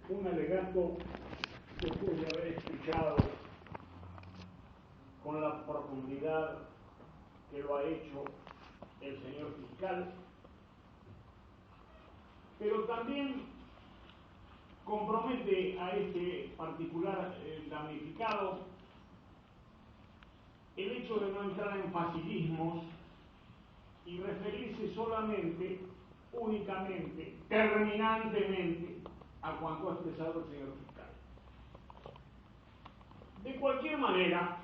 un alegato después de haber escuchado con la profundidad que lo ha hecho el señor fiscal, pero también compromete a este particular damnificado el hecho de no entrar en facilismos y referirse solamente, únicamente, terminantemente a cuanto ha expresado el señor fiscal. De cualquier manera,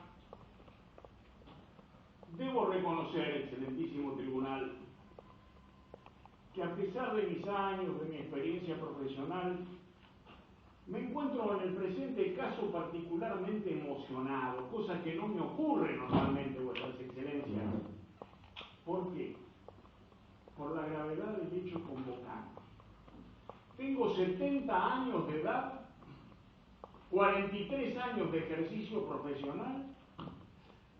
debo reconocer, excelentísimo tribunal, que a pesar de mis años, de mi experiencia profesional, me encuentro en el presente caso particularmente emocionado, cosa que no me ocurre normalmente, vuestras excelencias. ¿Por qué? Por la gravedad del hecho convocante. Tengo 70 años de edad, 43 años de ejercicio profesional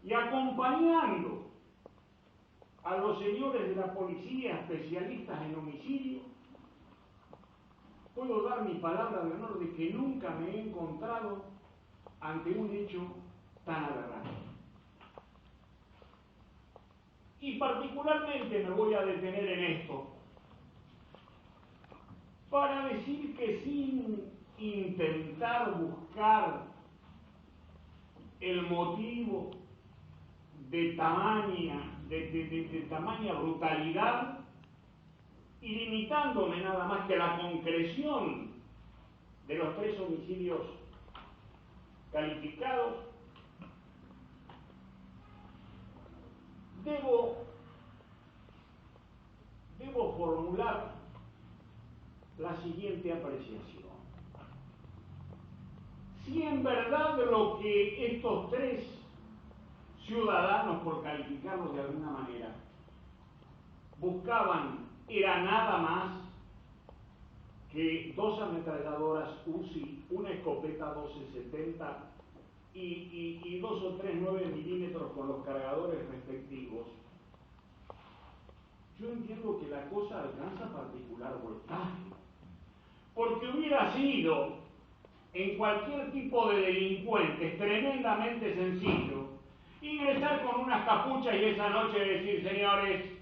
y acompañando a los señores de la policía especialistas en homicidio, puedo dar mi palabra de honor de que nunca me he encontrado ante un hecho tan aberrante. Y particularmente me voy a detener en esto para decir que sin intentar buscar el motivo de tamaña brutalidad y limitándome nada más que a la concreción de los 3 homicidios calificados, debo formular la siguiente apreciación. Si en verdad lo que estos 3 ciudadanos, por calificarlos de alguna manera, buscaban era nada más que 2 ametralladoras UCI, una escopeta 1270 y 2 o 3 9 milímetros con los cargadores respectivos, yo entiendo que la cosa alcanza particular voltaje, porque hubiera sido en cualquier tipo de delincuentes tremendamente sencillo ingresar con unas capuchas y esa noche decir, señores,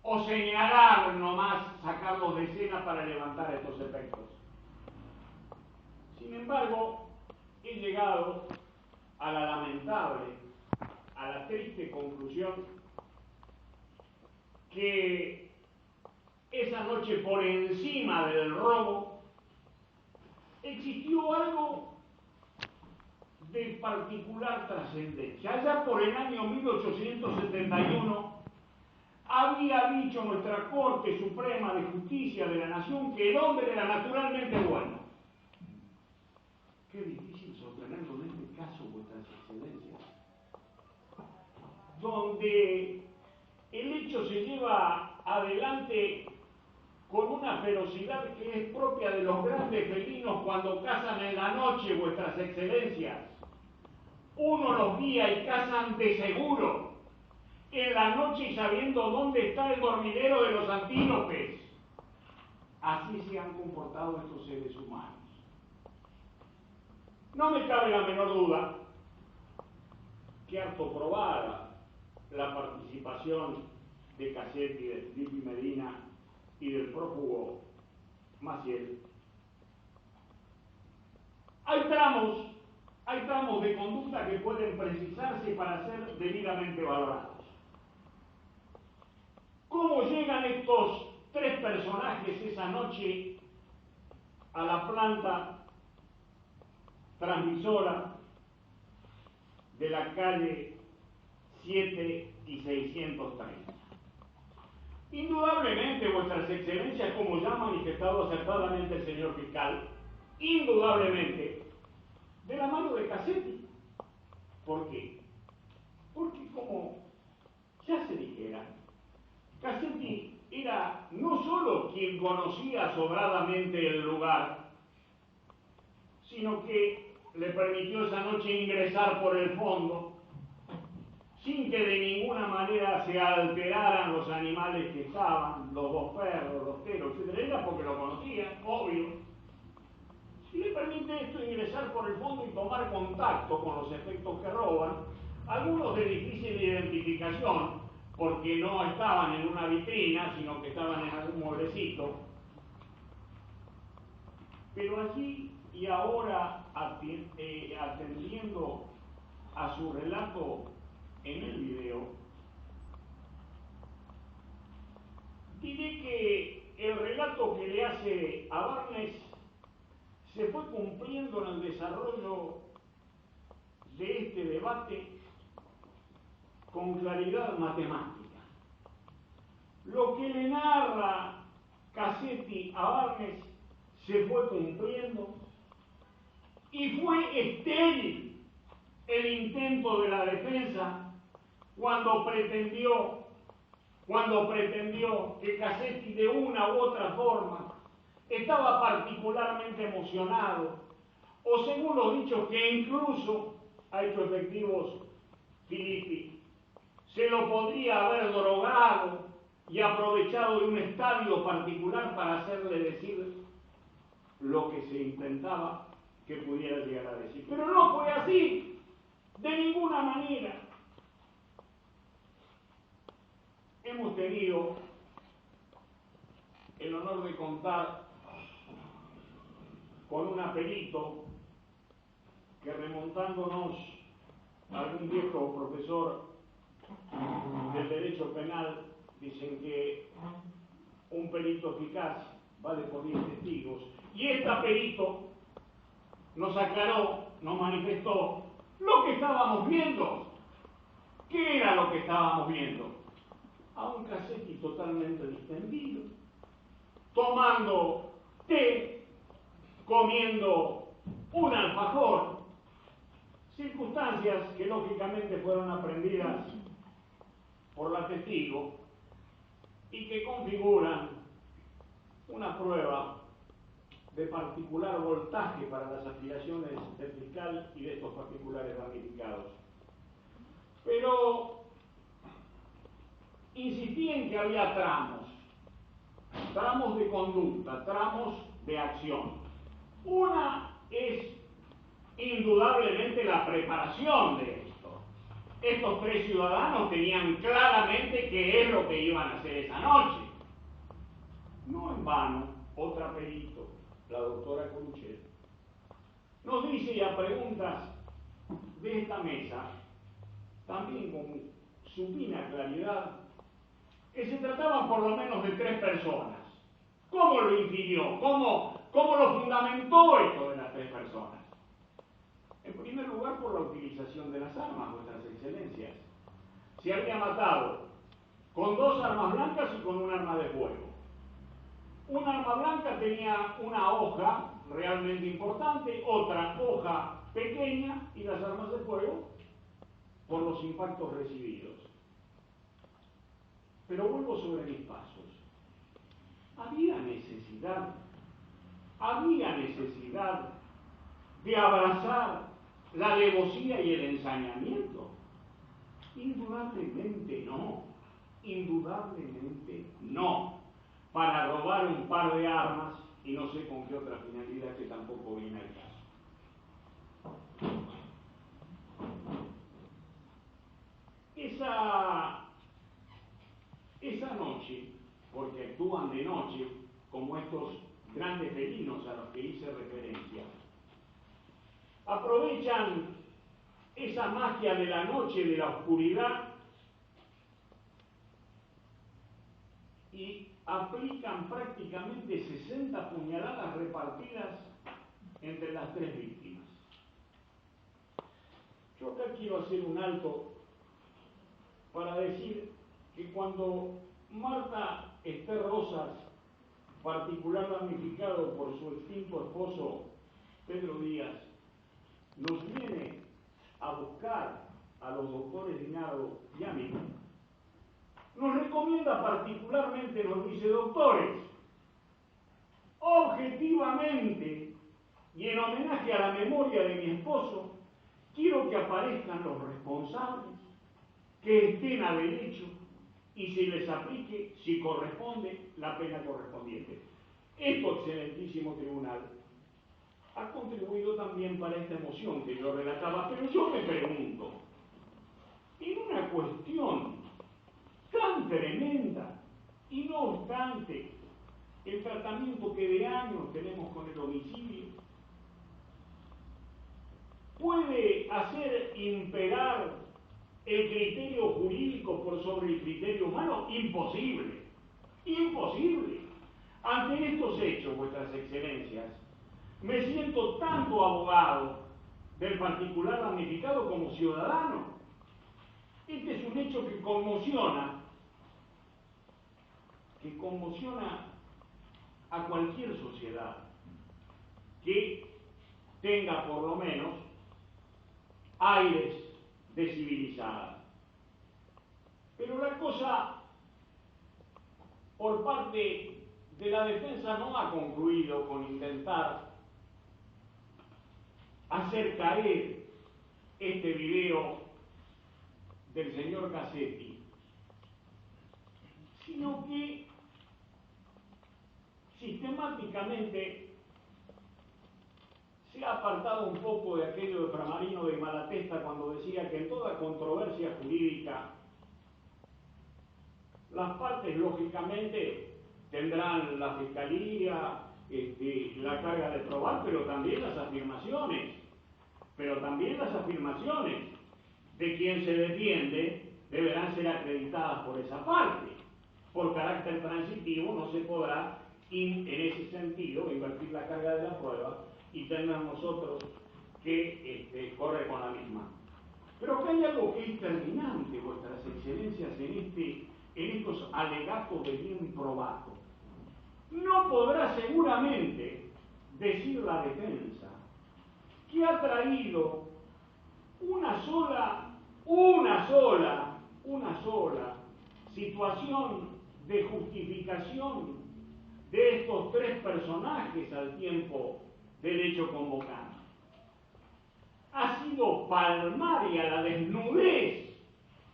o señalar nomás, sacarlos de escena para levantar estos efectos. Sin embargo, he llegado a la lamentable, a la triste conclusión que esa noche, por encima del robo, existió algo de particular trascendencia. Allá por el año 1871, había dicho nuestra Corte Suprema de Justicia de la Nación que el hombre era naturalmente bueno. Qué difícil sostenerlo en este caso, vuestras excelencias, donde el hecho se lleva adelante con una ferocidad que es propia de los grandes felinos cuando cazan en la noche, vuestras excelencias. Uno los guía y cazan de seguro, en la noche y sabiendo dónde está el dormidero de los antílopes. Así se han comportado estos seres humanos. No me cabe la menor duda que harto probada la participación de Cassetti, de Filippi Medina y del prófugo Maciel. Hay tramos de conducta que pueden precisarse para ser debidamente valorados. ¿Cómo llegan estos 3 personajes esa noche a la planta transmisora de la calle 7 y 630? Indudablemente, vuestras excelencias, como ya ha manifestado acertadamente el señor fiscal, indudablemente, de la mano de Cassetti. ¿Por qué? Porque, como ya se dijera, Cassetti era no solo quien conocía sobradamente el lugar, sino que le permitió esa noche ingresar por el fondo sin que de ninguna manera se alteraran los animales que estaban, los 2 perros, los teros, etc. Era porque lo conocían, obvio. permite esto ingresar por el fondo y tomar contacto con los efectos que roban, algunos de difícil identificación, porque no estaban en una vitrina, sino que estaban en algún mueblecito. Pero allí y ahora, atendiendo a su relato en el video, diré que el relato que le hace a Barnes se fue cumpliendo en el desarrollo de este debate con claridad matemática. Lo que le narra Cassetti a Barnes se fue cumpliendo y fue estéril el intento de la defensa cuando pretendió que Cassetti de una u otra forma estaba particularmente emocionado, o según los dichos que incluso ha hecho efectivos Filippi, se lo podría haber drogado y aprovechado de un estadio particular para hacerle decir lo que se intentaba que pudiera llegar a decir. Pero no fue así, de ninguna manera. Hemos tenido el honor de contar con un perito que, remontándonos a algún viejo profesor del derecho penal, dicen que un perito eficaz vale por 10 testigos, y perito nos aclaró, nos manifestó lo que estábamos viendo. ¿Qué era lo que estábamos viendo? A un Cassetti totalmente distendido, tomando té, comiendo un alfajor, circunstancias que lógicamente fueron aprendidas por la testigo y que configuran una prueba de particular voltaje para las aspiraciones del fiscal y de estos particulares damnificados. Pero insistí en que había tramos de conducta, tramos de acción. Una es indudablemente la preparación de esto. Estos tres ciudadanos tenían claramente qué es lo que iban a hacer esa noche. No en vano, otra perito, la doctora Coruchet, nos dice, y a preguntas de esta mesa, también con supina claridad, que se trataban por lo menos de 3 personas. ¿Cómo lo infirió? ¿Cómo lo fundamentó esto de las 3 personas? En primer lugar, por la utilización de las armas, vuestras excelencias. Se había matado con 2 armas blancas y con un arma de fuego. Una arma blanca tenía una hoja realmente importante, otra hoja pequeña, y las armas de fuego por los impactos recibidos. Pero vuelvo sobre mis pasos. Había necesidad de abrazar la alevosía y el ensañamiento. Indudablemente no, para robar un par de armas y no sé con qué otra finalidad que tampoco viene al caso. Esa noche, porque actúan de noche, como estos grandes felinos a los que hice referencia, aprovechan esa magia de la noche, de la oscuridad, y aplican prácticamente 60 puñaladas repartidas entre las 3 víctimas. Yo acá quiero hacer un alto para decir que cuando Marta Esther Rosas, particular damnificado por su extinto esposo Pedro Díaz, nos viene a buscar a los doctores Dinardo y a mí, nos recomienda particularmente, nos dice: doctores, objetivamente y en homenaje a la memoria de mi esposo, quiero que aparezcan los responsables, que estén a derecho y se les aplique, si corresponde, la pena correspondiente. Esto, excelentísimo tribunal, ha contribuido también para esta emoción que yo relataba, pero yo me pregunto, en una cuestión tan tremenda, y no obstante, el tratamiento que de años tenemos con el homicidio, puede hacer imperar el criterio jurídico por sobre el criterio humano. Imposible, imposible. Ante estos hechos, vuestras excelencias, me siento tanto abogado del particular damnificado como ciudadano. Este es un hecho que conmociona a cualquier sociedad que tenga por lo menos aires de civilizada. Pero la cosa por parte de la defensa no ha concluido con intentar hacer caer este video del señor Cassetti, sino que sistemáticamente se ha apartado un poco de aquello de Framarino de Malatesta cuando decía que en toda controversia jurídica las partes lógicamente tendrán la fiscalía, la carga de probar, pero también las afirmaciones de quien se defiende deberán ser acreditadas por esa parte. Por carácter transitivo no se podrá, en ese sentido, invertir la carga de la prueba y tener nosotros que correr con la misma. Pero que hay algo que es terminante, vuestras excelencias, en estos alegatos de bien probado. No podrá seguramente decir la defensa que ha traído una sola situación de justificación de estos tres personajes al tiempo del hecho convocante. Ha sido palmaria la desnudez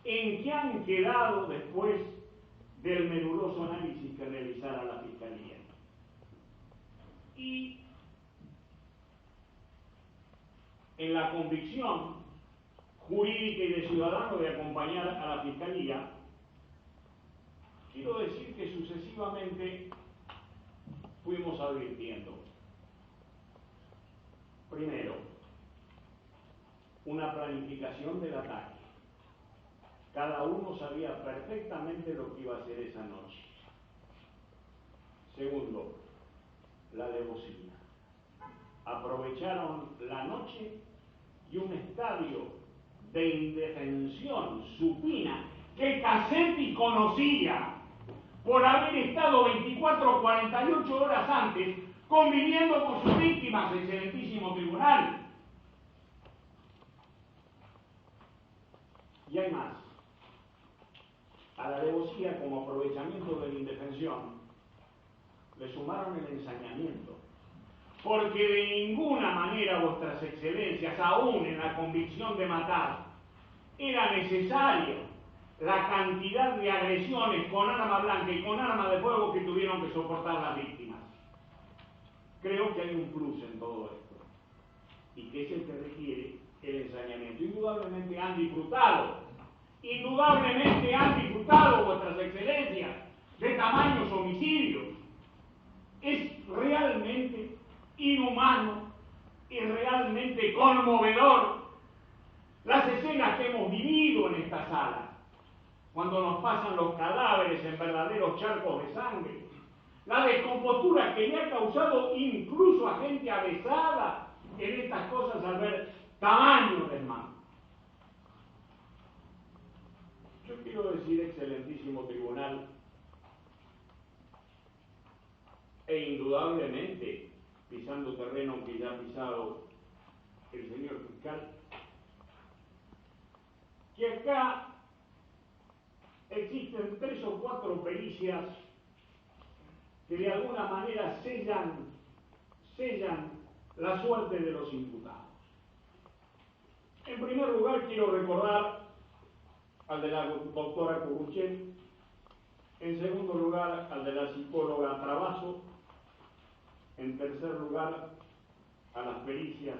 en que han quedado después del menudoso análisis que realizara la Fiscalía. Y en la convicción jurídica y de ciudadano de acompañar a la Fiscalía, quiero decir que sucesivamente fuimos advirtiendo. Primero, una planificación del ataque. Cada uno sabía perfectamente lo que iba a hacer esa noche. Segundo, la alevosía. Aprovecharon la noche y un estadio de indefensión supina que Cassetti conocía por haber estado 24 o 48 horas antes conviviendo con sus víctimas, excelentísimo tribunal. Y hay más. A la alevosía como aprovechamiento de la indefensión le sumaron el ensañamiento, porque de ninguna manera, vuestras excelencias, aún en la convicción de matar, era necesario la cantidad de agresiones con arma blanca y con arma de fuego que tuvieron que soportar las víctimas. Creo que hay un plus en todo esto, y que es el que requiere el ensañamiento. Indudablemente han disfrutado vuestras excelencias de tamaños homicidios. Es realmente inhumano y realmente conmovedor las escenas que hemos vivido en esta sala, cuando nos pasan los cadáveres en verdaderos charcos de sangre, la descompostura que le ha causado incluso a gente avesada en estas cosas al ver tamaño de mano. Yo quiero decir, excelentísimo tribunal, e indudablemente, pisando terreno que ya ha pisado el señor fiscal, que acá existen 3 o 4 pericias que de alguna manera sellan la suerte de los imputados. En primer lugar, quiero recordar al de la doctora Curruchet, en segundo lugar al de la psicóloga Travaso, en tercer lugar a las pericias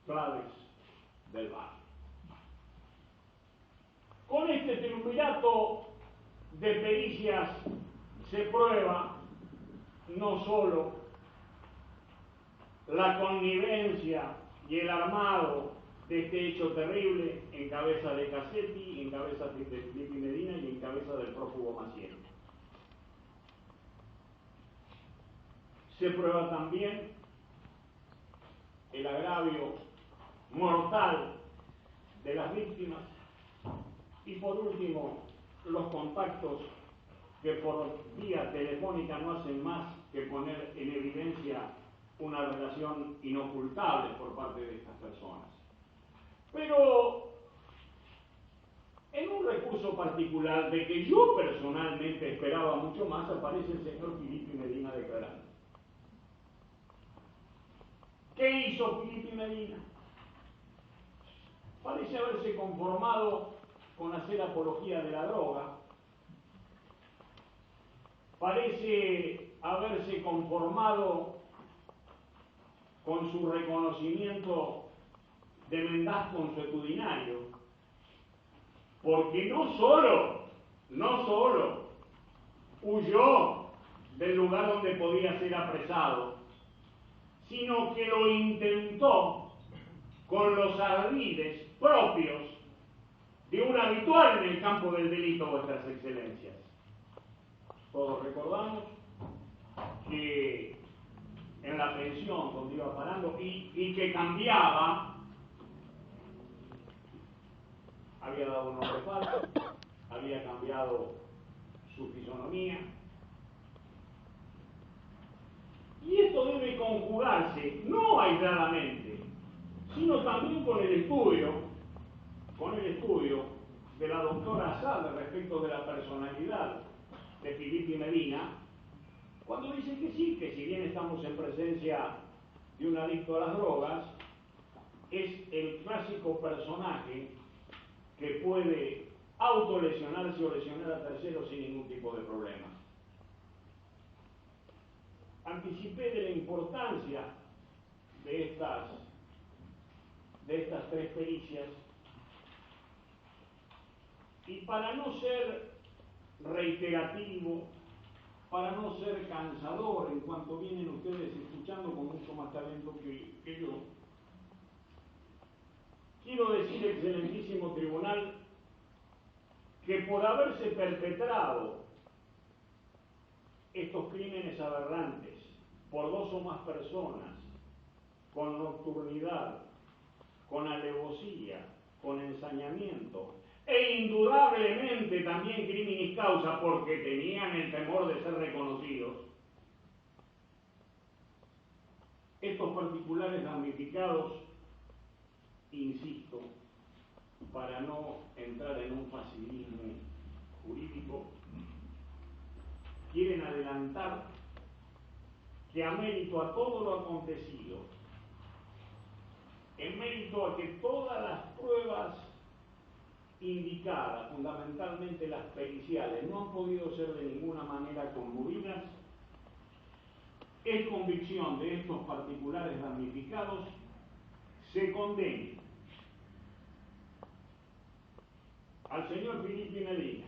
claves del barrio. Con este triunvirato de pericias se prueba no solo la connivencia y el armado de este hecho terrible en cabeza de Cassetti, en cabeza de Filippi Medina y en cabeza del prófugo Maciel. Se prueba también el agravio mortal de las víctimas y por último los contactos que por vía telefónica no hacen más que poner en evidencia una relación inocultable por parte de estas personas. Pero en un recurso particular de que yo personalmente esperaba mucho más, aparece el señor Filippi Medina declarando. ¿Qué hizo Filippi Medina? Parece haberse conformado con hacer apología de la droga, parece haberse conformado con su reconocimiento de mendaz consuetudinario, porque no solo huyó del lugar donde podía ser apresado, sino que lo intentó con los ardides propios de un habitual en el campo del delito, vuestras excelencias. Todos recordamos que en la pensión donde iba parando y que cambiaba, había dado un nombre falso, había cambiado su fisonomía. Y esto debe conjugarse, no aisladamente, sino también con el estudio de la doctora Asad respecto de la personalidad de Filippi Medina, cuando dice que sí, que si bien estamos en presencia de un adicto a las drogas, es el clásico personaje que puede autolesionarse o lesionar a terceros sin ningún tipo de problema. Anticipé de la importancia de estas tres pericias y para no ser reiterativo, para no ser cansador en cuanto vienen ustedes escuchando con mucho más talento que yo, quiero decir, excelentísimo tribunal, que por haberse perpetrado estos crímenes aberrantes por dos o más personas, con nocturnidad, con alevosía, con ensañamiento, e indudablemente también criminis causa porque tenían el temor de ser reconocidos, estos particulares damnificados, insisto, para no entrar en un facilismo jurídico, quieren adelantar que a mérito a todo lo acontecido, en mérito a que todas las pruebas indicadas, fundamentalmente las periciales, no han podido ser de ninguna manera conmovidas, es convicción de estos particulares damnificados se condene al señor Filippi Medina,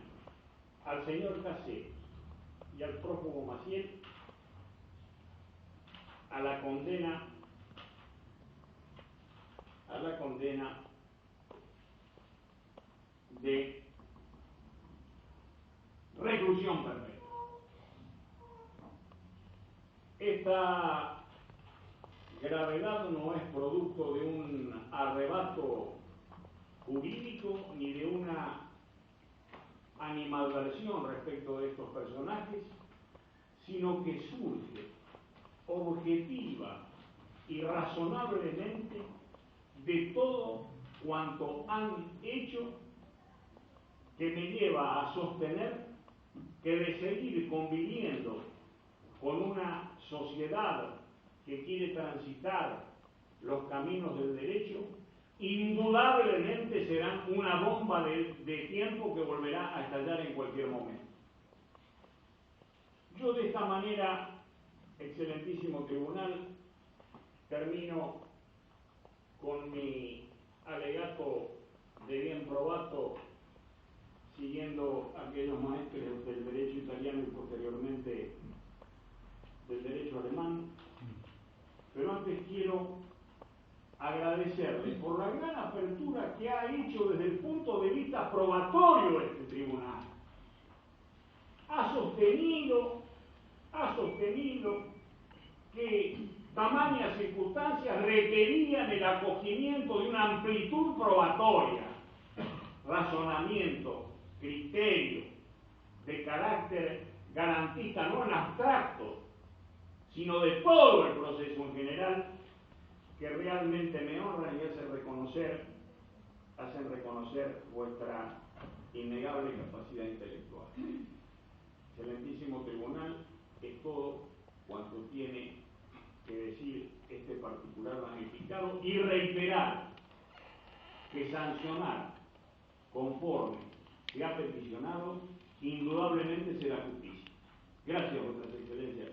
al señor Cassetti y al prófugo Maciel a la condena de reclusión perpetua. Esta gravedad no es producto de un arrebato jurídico ni de una animadversión respecto de estos personajes, sino que surge objetiva y razonablemente de todo cuanto han hecho, que me lleva a sostener que de seguir conviviendo con una sociedad que quiere transitar los caminos del derecho, indudablemente serán una bomba de tiempo que volverá a estallar en cualquier momento. Yo de esta manera, excelentísimo tribunal, termino con mi alegato de bien probato, siguiendo aquellos maestros del derecho italiano y posteriormente del derecho alemán. Pero antes quiero agradecerle por la gran apertura que ha hecho desde el punto de vista probatorio este tribunal. Ha sostenido que tamañas circunstancias requerían el acogimiento de una amplitud probatoria, razonamiento, criterio de carácter garantista, no en abstracto, sino de todo el proceso en general, que realmente me honran y hacen reconocer vuestra innegable capacidad intelectual. Excelentísimo tribunal, es todo cuanto tiene que decir este particular damnificado y reiterar que sancionar conforme se ha peticionado indudablemente será justicia. Gracias, vuestras excelencias.